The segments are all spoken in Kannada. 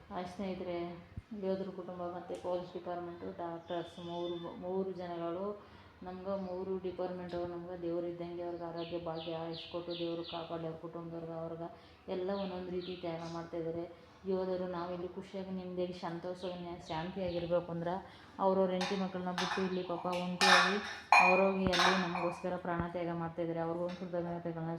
ಸ್ನೇಹಿತರೆ, ಯೋಧರ ಕುಟುಂಬ ಮತ್ತು ಪೊಲೀಸ್ ಡಿಪಾರ್ಟ್ಮೆಂಟು, ಡಾಕ್ಟರ್ಸ್ ಮೂರು ಜನಗಳು ನಮ್ಗೆ, ಮೂರು ಡಿಪಾರ್ಟ್ಮೆಂಟವ್ರು ನಮ್ಗೆ ದೇವ್ರು ಇದ್ದಂಗೆ. ಅವ್ರಿಗೆ ಆರೋಗ್ಯ ಭಾಗ್ಯ ಕೊಟ್ಟು ದೇವರು ಕಾಪಾಡಿ ಅವ್ರ ಕುಟುಂಬದವ್ರಿಗೆ ಎಲ್ಲ ಒಂದೊಂದು ರೀತಿ ತ್ಯಾಗ ಮಾಡ್ತಾಯಿದ್ದಾರೆ. ಯೋಧರು ನಾವಿಲ್ಲಿ ಖುಷಿಯಾಗಿ ನಿಮ್ಮದೇಲಿ ಸಂತೋಷವಾಗಿ ಶಾಂತಿಯಾಗಿರ್ಬೇಕು ಅಂದ್ರೆ ಅವ್ರವ್ರ ಹೆಂಡತಿ ಮಕ್ಕಳನ್ನ ಬಿಟ್ಟು ಇಲ್ಲಿ ಪಾಪ ಒಂಟಿಯಾಗಿ ಅವ್ರೋಗಿ ಅಲ್ಲಿ ನಮಗೋಸ್ಕರ ಪ್ರಾಣ ತ್ಯಾಗ ಮಾಡ್ತಾಯಿದ್ದಾರೆ. ಅವ್ರಿಗೂ ಕೃತಜ್ಞತೆಗಳನ್ನ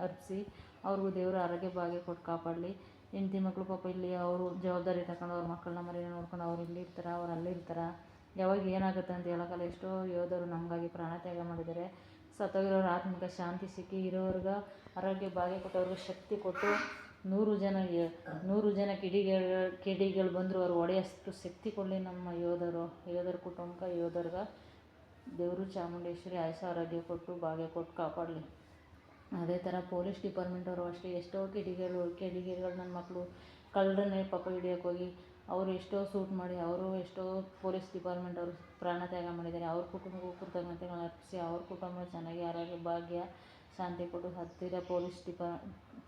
ಅರ್ಪಿಸಿ ಅವ್ರಿಗೂ ದೇವರು ಆರೋಗ್ಯ ಭಾಗ್ಯ ಕೊಟ್ಟು ಕಾಪಾಡಲಿ. ಹೆಂಡತಿ ಮಕ್ಕಳು ಪಾಪ ಇಲ್ಲಿ ಅವರು ಜವಾಬ್ದಾರಿ ತಗೊಂಡು ಅವ್ರ ಮಕ್ಕಳನ್ನ ಮರಿನ ನೋಡ್ಕೊಂಡು ಅವ್ರು ಇಲ್ಲಿ ಇರ್ತಾರೆ, ಅವ್ರು ಅಲ್ಲಿರ್ತಾರೆ. ಯಾವಾಗ ಏನಾಗುತ್ತೆ ಅಂತ ಹೇಳೋಕ್ಕಲ್ಲ. ಎಷ್ಟೋ ಯೋಧರು ನಮಗಾಗಿ ಪ್ರಾಣ ತ್ಯಾಗ ಮಾಡಿದ್ದಾರೆ. ಸತ್ತೋಗಿರೋರ ಆತ್ಮಕ್ಕೆ ಶಾಂತಿ ಸಿಕ್ಕಿ ಇರೋರ್ಗೆ ಆರೋಗ್ಯ ಭಾಗ್ಯ ಕೊಟ್ಟು ಅವ್ರಿಗೆ ಶಕ್ತಿ ಕೊಟ್ಟು 100 ಜನ ಕಿಡಿಗಳು ಬಂದರೂ ಅವ್ರು ಹೊಡೆಯೋಷ್ಟು ಶಕ್ತಿ ಕೊಡಲಿ ನಮ್ಮ ಯೋಧರ ಕುಟುಂಬಕ್ಕೆ, ಯೋಧರ್ಗೆ ದೇವರು ಚಾಮುಂಡೇಶ್ವರಿ ಆಯುಷ್ಯ ಆರೋಗ್ಯ ಕೊಟ್ಟು ಭಾಗ್ಯ ಕೊಟ್ಟು ಕಾಪಾಡಲಿ. ಅದೇ ಥರ ಪೊಲೀಸ್ ಡಿಪಾರ್ಟ್ಮೆಂಟವರು ಅಷ್ಟೇ. ಎಷ್ಟೋ ಕಿಡಿಗೇಡಿಗಳು ನನ್ನ ಮಕ್ಕಳು ಕಳ್ಳರನ್ನೇ ಪಾಪ ಹಿಡಿಯೋಕೆ ಹೋಗಿ ಅವರು ಎಷ್ಟೋ ಸೂಟ್ ಮಾಡಿ ಅವರು ಎಷ್ಟೋ ಪೊಲೀಸ್ ಡಿಪಾರ್ಟ್ಮೆಂಟ್ ಅವರು ಪ್ರಾಣ ತ್ಯಾಗ ಮಾಡಿದ್ದಾರೆ. ಅವ್ರ ಕುಟುಂಬಕ್ಕೂ ಕೃತಜ್ಞತೆಗಳನ್ನ ಅರ್ಪಿಸಿ ಅವ್ರ ಕುಟುಂಬ ಚೆನ್ನಾಗಿ ಆರೋಗ್ಯ ಭಾಗ್ಯ ಶಾಂತಿ ಕೊಟ್ಟು ಹತ್ತಿರ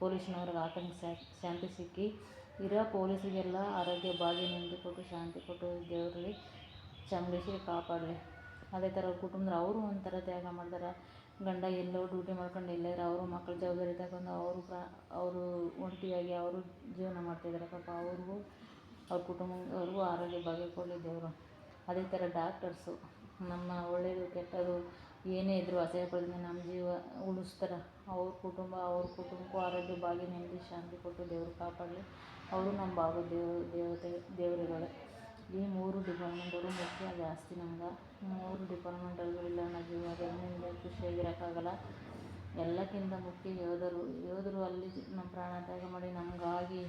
ಪೊಲೀಸ್ನವ್ರಿಗೆ ಆತಂಕ ಶಾಂತಿ ಸಿಕ್ಕಿ ಇರೋ ಪೊಲೀಸರಿಗೆಲ್ಲ ಆರೋಗ್ಯ ಭಾಗ್ಯ ನೆಮ್ಮದಿ ಕೊಟ್ಟು ಶಾಂತಿ ಕೊಟ್ಟು ದೇವರಲ್ಲಿ ಚಾಮುಂಡೇಶ್ವರಿ ಕಾಪಾಡಲಿ. ಅದೇ ಥರ ಅವ್ರ ಕುಟುಂಬದವ್ರು ಅವರು ಒಂಥರ ತ್ಯಾಗ ಮಾಡ್ತಾರೆ. ಗಂಡ ಎಲ್ಲೋ ಡ್ಯೂಟಿ ಮಾಡ್ಕೊಂಡು ಎಲ್ಲಾರು ಅವರು ಮಕ್ಕಳ ಜವಾಬ್ದಾರಿ ತಗೊಂಡು ಅವರು ಒಂಟಿಯಾಗಿ ಅವರು ಜೀವನ ಮಾಡ್ತಾಯಿದ್ದಾರೆ. ಪಾಪ ಅವ್ರಿಗೂ ಅವ್ರ ಕುಟುಂಬದವ್ರಿಗೂ ಆರೋಗ್ಯ ಭಾಗ್ಯ ಕೊಡಲಿ ದೇವರು. ಅದೇ ಥರ ಡಾಕ್ಟರ್ಸು ನಮ್ಮ ಒಳ್ಳೆಯದು ಕೆಟ್ಟದು ಏನೇ ಇದ್ದರೂ ಅಸಹ್ಯ ಪಡದೆ ನಮ್ಮ ಜೀವ ಉಳಿಸ್ತಾರೆ. ಅವ್ರ ಕುಟುಂಬಕ್ಕೂ ಆರೋಗ್ಯ ಭಾಗ್ಯ ನೆಮ್ಮದಿ ಶಾಂತಿ ಕೊಟ್ಟು ದೇವರು ಕಾಪಾಡಲಿ. ಅವರು ನಮ್ಮ ಭಾಗದ ದೇವರುಗಳೇ. ಈ 3 ಡಿಪಾರ್ಟ್ಮೆಂಟವರು ಮುಖ್ಯ ಜಾಸ್ತಿ ನಮ್ಗೆ. 3 ಡಿಪಾರ್ಟ್ಮೆಂಟಲ್ಲಿಲ್ಲ ಅನ್ನೋ ಜೀವನದಿಂದ ಖುಷಿಯಾಗಿರೋಕ್ಕಾಗಲ್ಲ. ಎಲ್ಲಕ್ಕಿಂತ ಮುಖ್ಯ ಯೋಧರು ಅಲ್ಲಿ ನಮ್ಮ ಪ್ರಾಣ ತ್ಯಾಗ ಮಾಡಿ ನಮಗಾಗಿ